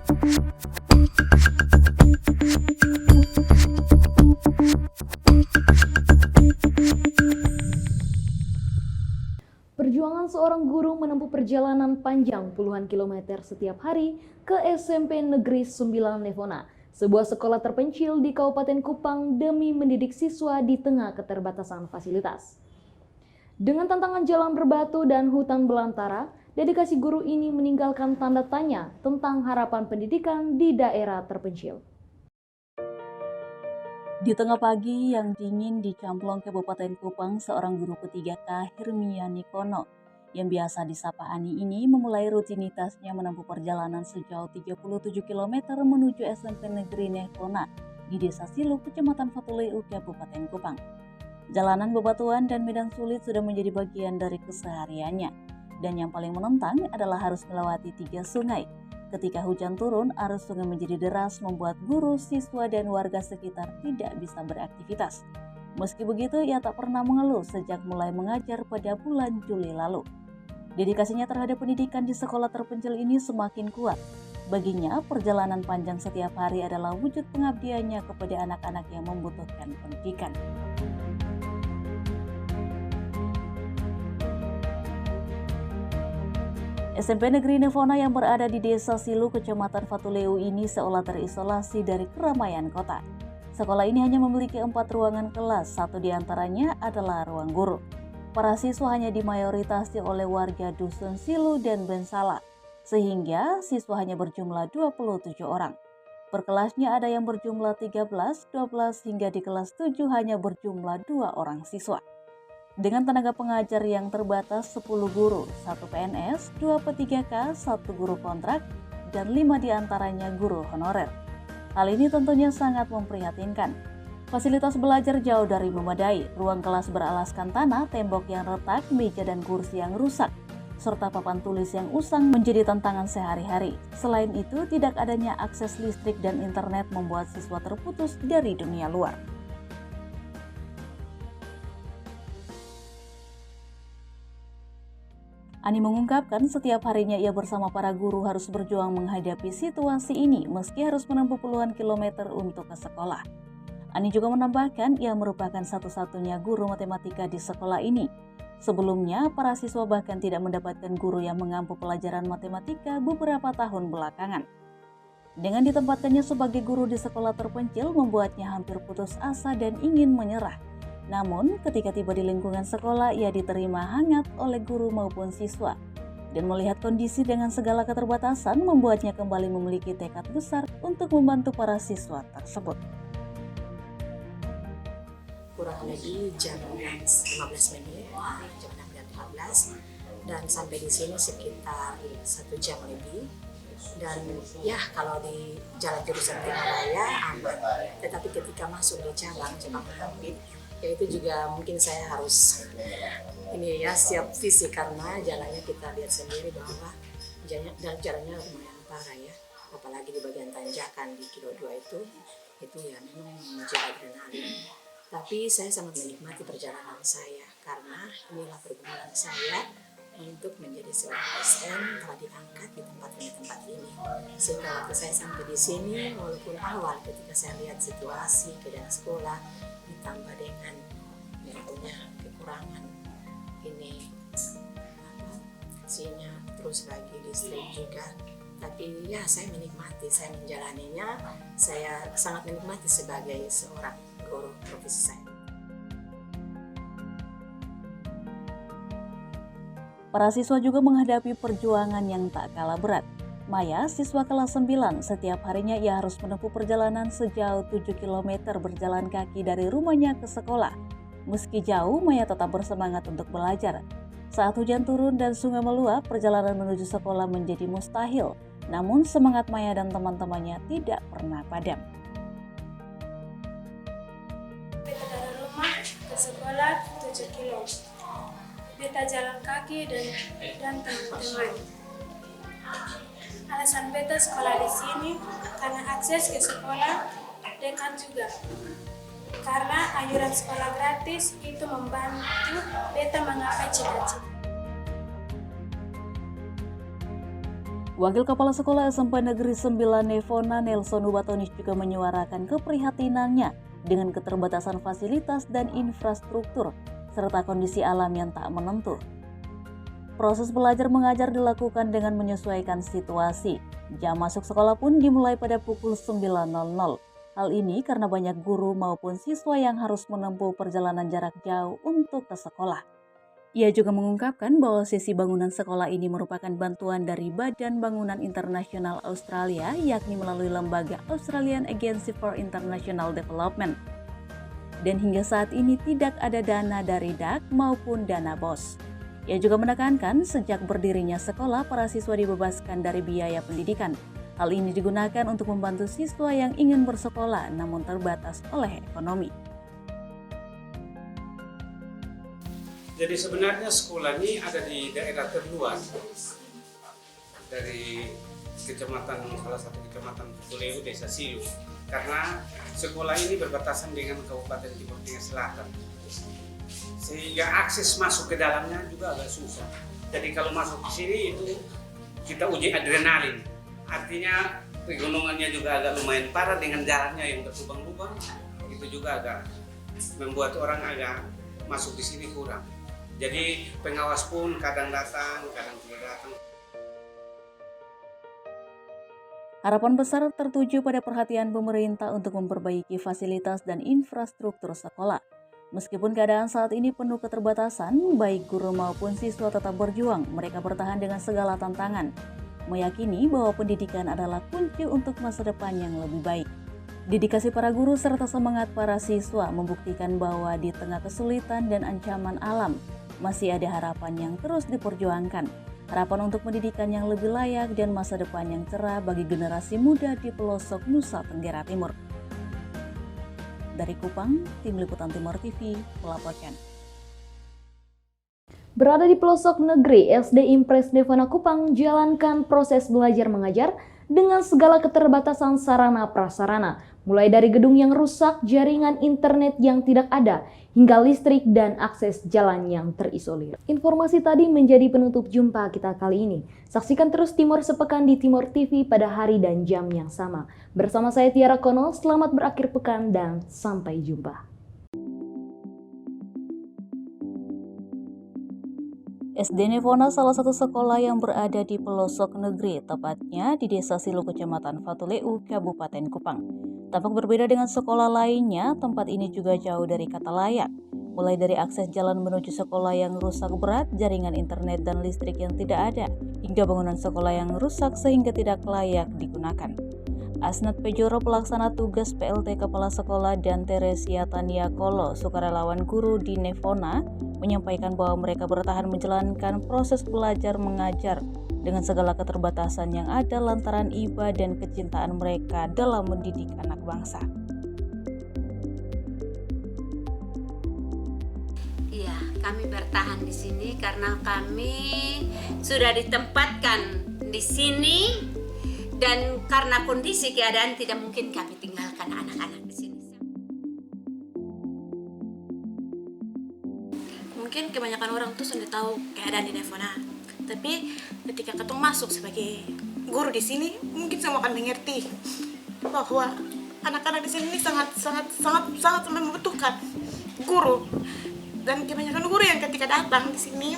Perjuangan seorang guru menempuh perjalanan panjang puluhan kilometer setiap hari ke SMP Negeri 9 Levona, sebuah sekolah terpencil di Kabupaten Kupang demi mendidik siswa di tengah keterbatasan fasilitas. Dengan tantangan jalan berbatu dan hutan belantara, dedikasi guru ini meninggalkan tanda tanya tentang harapan pendidikan di daerah terpencil. Di tengah pagi yang dingin di Camplong, Kabupaten Kupang, seorang guru P3K Hirmiani Kono yang biasa disapa Ani ini memulai rutinitasnya menempuh perjalanan sejauh 37 km menuju SMP Negeri Levona di Desa Silu, Kecamatan Fatuleu, Kabupaten Kupang. Jalanan bebatuan dan medan sulit sudah menjadi bagian dari kesehariannya, dan yang paling menentang adalah harus melewati 3 sungai. Ketika hujan turun, arus sungai menjadi deras membuat guru, siswa, dan warga sekitar tidak bisa beraktivitas. Meski begitu, ia tak pernah mengeluh sejak mulai mengajar pada bulan Juli lalu. Dedikasinya terhadap pendidikan di sekolah terpencil ini semakin kuat. Baginya, perjalanan panjang setiap hari adalah wujud pengabdiannya kepada anak-anak yang membutuhkan pendidikan. SMP Negeri Levona yang berada di Desa Silu, Kecamatan Fatuleu ini seolah terisolasi dari keramaian kota. Sekolah ini hanya memiliki 4 ruangan kelas, satu diantaranya adalah ruang guru. Para siswa hanya dimayoritasi oleh warga Dusun Silu dan Bensala, sehingga siswa hanya berjumlah 27 orang. Per kelasnya ada yang berjumlah 13, 12 hingga di kelas 7 hanya berjumlah 2 orang siswa. Dengan tenaga pengajar yang terbatas 10 guru, 1 PNS, 2 P3K, 1 guru kontrak, dan 5 diantaranya guru honorer. Hal ini tentunya sangat memprihatinkan. Fasilitas belajar jauh dari memadai, ruang kelas beralaskan tanah, tembok yang retak, meja dan kursi yang rusak, serta papan tulis yang usang menjadi tantangan sehari-hari. Selain itu, tidak adanya akses listrik dan internet membuat siswa terputus dari dunia luar. Ani mengungkapkan setiap harinya ia bersama para guru harus berjuang menghadapi situasi ini meski harus menempuh puluhan kilometer untuk ke sekolah. Ani juga menambahkan ia merupakan satu-satunya guru matematika di sekolah ini. Sebelumnya, para siswa bahkan tidak mendapatkan guru yang mengampu pelajaran matematika beberapa tahun belakangan. Dengan ditempatkannya sebagai guru di sekolah terpencil membuatnya hampir putus asa dan ingin menyerah. Namun, ketika tiba di lingkungan sekolah, ia diterima hangat oleh guru maupun siswa. Dan melihat kondisi dengan segala keterbatasan, membuatnya kembali memiliki tekad besar untuk membantu para siswa tersebut. Kurang lebih jam 15 menit, jam 6.15, dan sampai di sini sekitar 1 jam lebih. Dan ya, kalau di jalan jurusan Timur Raya aman, tetapi ketika masuk di cabang Hampit, ya itu juga mungkin saya harus siap fisik karena jalannya kita lihat sendiri bahwa jalannya lumayan parah ya, apalagi di bagian tanjakan di kilo 2 itu ya memang menjadi adrenalin. Tapi saya sangat menikmati perjalanan saya karena inilah pergumulan saya untuk menjadi seorang ASN telah diangkat di tempat ini. Sehingga waktu saya sampai di sini, walaupun awal ketika saya lihat situasi keadaan sekolah ditambah dengan yang punya kekurangan ini sinyal, terus lagi listrik juga, tapi ya saya menikmati, saya menjalaninya, saya sangat menikmati sebagai seorang guru profesi saya. Para siswa juga menghadapi perjuangan yang tak kalah berat. Maya, siswa kelas 9, setiap harinya ia harus menempuh perjalanan sejauh 7 km berjalan kaki dari rumahnya ke sekolah. Meski jauh, Maya tetap bersemangat untuk belajar. Saat hujan turun dan sungai meluap, perjalanan menuju sekolah menjadi mustahil. Namun semangat Maya dan teman-temannya tidak pernah padam. Dari rumah ke sekolah 7 kilo. Beta jalan kaki dan teman-teman. Alasan beta sekolah di sini karena akses ke sekolah dekat juga. Karena anjuran sekolah gratis itu membantu beta menggapai cita-cita. Wakil Kepala Sekolah SMP Negeri 9 Nevona Nelson Ubatonis juga menyuarakan keprihatinannya dengan keterbatasan fasilitas dan infrastruktur serta kondisi alam yang tak menentu. Proses belajar mengajar dilakukan dengan menyesuaikan situasi. Jam masuk sekolah pun dimulai pada pukul 9.00. Hal ini karena banyak guru maupun siswa yang harus menempuh perjalanan jarak jauh untuk ke sekolah. Ia juga mengungkapkan bahwa sisi bangunan sekolah ini merupakan bantuan dari Badan Bangunan Internasional Australia, yakni melalui lembaga Australian Agency for International Development. Dan hingga saat ini tidak ada dana dari DAC maupun dana BOS. Ia juga menekankan sejak berdirinya sekolah, para siswa dibebaskan dari biaya pendidikan. Hal ini digunakan untuk membantu siswa yang ingin bersekolah namun terbatas oleh ekonomi. Jadi sebenarnya sekolah ini ada di daerah terluar dari salah satu kecamatan Fatuleu, Desa Silu. Karena sekolah ini berbatasan dengan Kabupaten Timur Tengah Selatan. Sehingga akses masuk ke dalamnya juga agak susah. Jadi kalau masuk ke sini itu kita uji adrenalin. Artinya pegunungannya juga agak lumayan parah dengan jalannya yang berlubang-lubang. Itu juga agak membuat orang agak masuk di sini kurang. Jadi pengawas pun kadang datang, kadang tidak datang. Harapan besar tertuju pada perhatian pemerintah untuk memperbaiki fasilitas dan infrastruktur sekolah. Meskipun keadaan saat ini penuh keterbatasan, baik guru maupun siswa tetap berjuang. Mereka bertahan dengan segala tantangan, meyakini bahwa pendidikan adalah kunci untuk masa depan yang lebih baik. Dedikasi para guru serta semangat para siswa membuktikan bahwa di tengah kesulitan dan ancaman alam, masih ada harapan yang terus diperjuangkan. Harapan untuk pendidikan yang lebih layak dan masa depan yang cerah bagi generasi muda di pelosok Nusa Tenggara Timur. Dari Kupang, Tim Liputan Timur TV melaporkan. Berada di pelosok negeri, SD Impres Nevona Kupang jalankan proses belajar mengajar dengan segala keterbatasan sarana prasarana, mulai dari gedung yang rusak, jaringan internet yang tidak ada, hingga listrik dan akses jalan yang terisolir. Informasi tadi menjadi penutup jumpa kita kali ini. Saksikan terus Timur Sepekan di Timur TV pada hari dan jam yang sama. Bersama saya Tiara Kono, selamat berakhir pekan dan sampai jumpa. SD Nevona salah satu sekolah yang berada di pelosok negeri, tepatnya di Desa Silu, Kecamatan Fatuleu, Kabupaten Kupang. Tampak berbeda dengan sekolah lainnya, tempat ini juga jauh dari kata layak. Mulai dari akses jalan menuju sekolah yang rusak berat, jaringan internet dan listrik yang tidak ada, hingga bangunan sekolah yang rusak sehingga tidak layak digunakan. Asnat Pejoro, pelaksana tugas PLT Kepala Sekolah, dan Teresia Tania Kolo, sukarelawan guru di Nevona, menyampaikan bahwa mereka bertahan menjalankan proses belajar mengajar dengan segala keterbatasan yang ada lantaran iba dan kecintaan mereka dalam mendidik anak bangsa. Iya, kami bertahan di sini karena kami sudah ditempatkan di sini. Dan karena kondisi keadaan tidak mungkin kami tinggalkan anak-anak di sini. Mungkin kebanyakan orang tuh sudah tahu keadaan di Nevona. Tapi ketika ketong masuk sebagai guru di sini, mungkin semua akan mengerti bahwa anak-anak di sini sangat membutuhkan guru. Dan kebanyakan guru yang ketika datang di sini,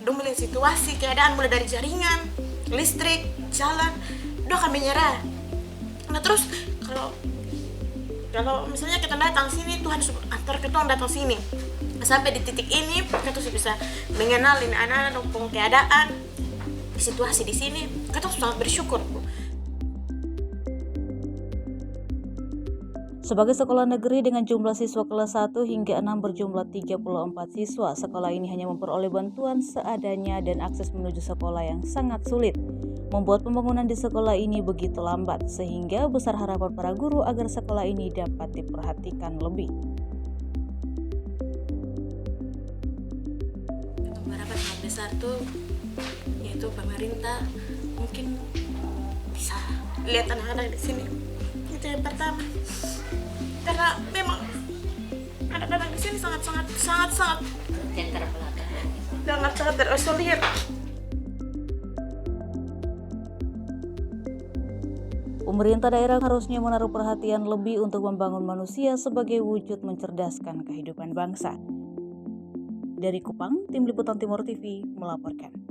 dong melihat situasi keadaan mulai dari jaringan, listrik, jalan, udah akan menyerah. Nah terus kalau misalnya kita datang sini, Tuhan antar kita datang sini sampai di titik ini, kita tuh bisa mengenalin anak-anak keadaan situasi di sini. Kita sangat bersyukur. Sebagai sekolah negeri dengan jumlah siswa kelas 1 hingga 6 berjumlah 34 siswa, sekolah ini hanya memperoleh bantuan seadanya dan akses menuju sekolah yang sangat sulit, membuat pembangunan di sekolah ini begitu lambat, sehingga besar harapan para guru agar sekolah ini dapat diperhatikan lebih. Harapan sangat besar tuh, yaitu pemerintah mungkin bisa lihat anak-anak di sini. Itu yang pertama. Karena memang anak-anak di sini sangat Yang terbelakang. sangat terisolir. Pemerintah daerah harusnya menaruh perhatian lebih untuk membangun manusia sebagai wujud mencerdaskan kehidupan bangsa. Dari Kupang, Tim Liputan Timur TV melaporkan.